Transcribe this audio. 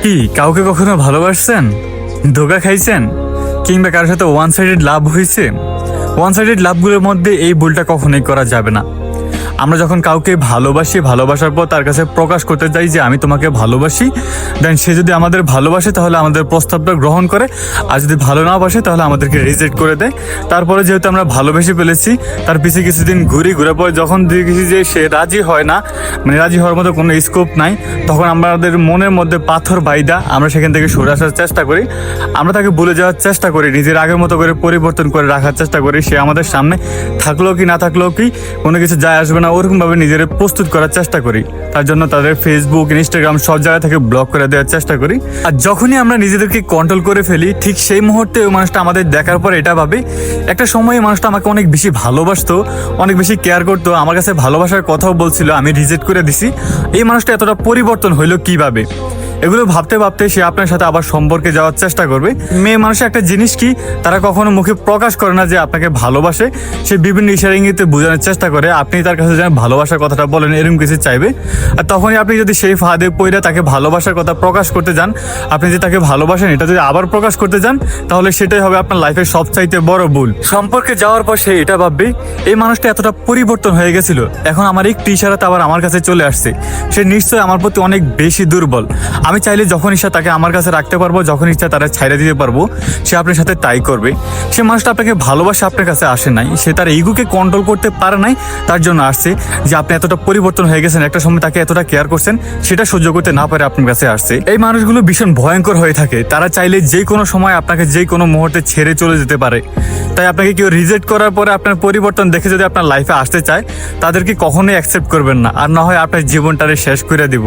কি কাউকে কখনো ভালোবাসছেন, ধোঁকা খাইছেন, কিংবা কারোর সাথে ওয়ান সাইডেড লাভ হয়েছে? ওয়ান সাইডেড লাভগুলোর মধ্যে এই ভুলটা কখনোই করা যাবে না। আমরা যখন কাউকে ভালোবাসি, ভালোবাসার পর তার কাছে প্রকাশ করতে চাই যে আমি তোমাকে ভালোবাসি, দেন সে যদি আমাদের ভালোবাসে তাহলে আমাদের প্রস্তাবটা গ্রহণ করে, আর যদি ভালো না বাসে তাহলে আমাদেরকে রিজেক্ট করে দেয়। তারপরে যেহেতু আমরা ভালোবেসে ফেলেছি, তার পিছিয়ে কিছুদিন ঘুরে পরে যখন দেখেছি যে সে রাজি হয় না, মানে রাজি হওয়ার মতো কোনো স্কোপ নাই, তখন আমাদের মনের মধ্যে পাথর বাইদা আমরা সেখান থেকে সরে আসার চেষ্টা করি। আমরা তাকে ভুলে যাওয়ার চেষ্টা করি, নিজের আগের মতো করে পরিবর্তন করে রাখার চেষ্টা করি। সে আমাদের সামনে থাকলেও কি না থাকলেও কি কোনো কিছু যায় আসবে না, ওরকমভাবে নিজের প্রস্তুত করার চেষ্টা করি। তার জন্য তাদের ফেসবুক, ইনস্টাগ্রাম সব জায়গা থেকে ব্লক করে দেওয়ার চেষ্টা করি। আর যখনই আমরা নিজেদেরকে কন্ট্রোল করে ফেলি, ঠিক সেই মুহূর্তে ওই মানুষটা আমাদের দেখার পর এটা ভাবে একটা সময় মানুষটা আমাকে অনেক বেশি ভালোবাসতো, অনেক বেশি কেয়ার করতো, আমার কাছে ভালোবাসার কথাও বলছিল, আমি রিজেক্ট করে দিছি। এই মানুষটা এতটা পরিবর্তন হইলো কিভাবে? এগুলো ভাবতে ভাবতে সে আপনার সাথে আবার সম্পর্কে যাওয়ার চেষ্টা করবে। মেয়ে মানুষের একটা জিনিস কি, তারা কখনো মুখে প্রকাশ করে না যে আপনাকে ভালোবাসে। সে বিভিন্ন ইশারা ইঙ্গিতে বোঝানোর চেষ্টা করে আপনি তার কাছে যেন ভালোবাসার কথাটা বলেন, এরকম কিছু চাইবে। আর তখনই আপনি যদি সেই ফাঁদে পড়ে তাকে ভালোবাসার কথা প্রকাশ করতে যান, আপনি যে তাকে ভালোবাসেন এটা যদি আবার প্রকাশ করতে যান, তাহলে সেটাই হবে আপনার লাইফের সবচাইতে বড় ভুল। সম্পর্কে যাওয়ার পর সে এটা ভাববে এই মানুষটা এতটা পরিবর্তন হয়ে গেছিল, এখন আমার একটি ইশারাতে আবার আমার কাছে চলে আসছে, সে নিশ্চয়ই আমার প্রতি অনেক বেশি দুর্বল। আমি চাইলে যখন ইচ্ছা তাকে আমার কাছে রাখতে পারবো, যখন ইচ্ছা তারা ছাইড়া দিতে পারবো, সে আপনার সাথে তাই করবে। সে মানুষটা আপনাকে ভালোবাসে আপনার কাছে আসে নাই, সে তার ইগোকে কন্ট্রোল করতে পারে নাই, তার জন্য আসছে যে আপনি এতটা পরিবর্তন হয়ে গেছেন, একটা সময় তাকে এতটা কেয়ার করছেন, সেটা সহ্য করতে না পারে আপনার কাছে আসছে। এই মানুষগুলো ভীষণ ভয়ঙ্কর হয়ে থাকে, তারা চাইলে যে কোনো সময় আপনাকে যে কোনো মুহূর্তে ছেড়ে চলে যেতে পারে। তাই আপনাকে কেউ রিজেক্ট করার পরে আপনার পরিবর্তন দেখে যদি আপনার লাইফে আসতে চায়, তাদেরকে কখনোই অ্যাকসেপ্ট করবেন না, আর না হয় আপনার জীবনটারে শেষ করে দিব।